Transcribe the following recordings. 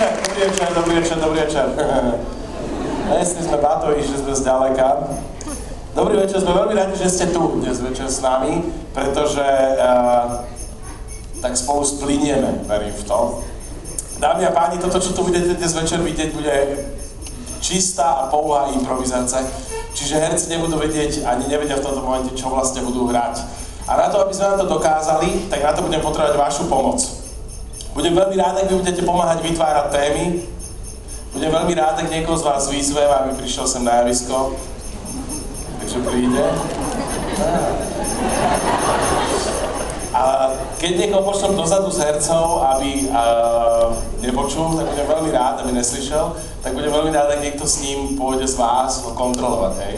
dobrý večer. Dnesli sme batovi, že sme zďaleka. Dobrý večer, sme veľmi radi, že ste tu dnes večer s nami, pretože tak spolu splinieme, verím v to. Dámy a páni, toto, čo tu budete dnes večer vidieť, bude čistá a pouhá improvizácia. Čiže herci nebudú vedieť, ani nevedia v tomto momente, čo vlastne budú hrať. A na to, aby sme nám to dokázali, tak na to budem potrebovať vašu pomoc. Budem veľmi rád, ak vy budete pomáhať vytvárať témy. Budem veľmi rád, ak niekoho z vás vyzvem, aby prišiel sem na javisko. Takže príde. A keď niekoho pošlem dozadu s hercov, aby nepočul, tak budem veľmi rád, aby neslyšel, tak budem veľmi rád, ak niekto s ním pôjde z vás ho kontrolovať, hej.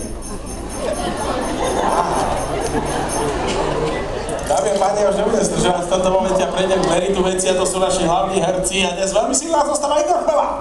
Dámy a páni, ja už nebudem zdržovať v tomto momente a prejdem k meritu veci, a to sú naši hlavní herci a dnes veľmi silná zostava Igor Chmela.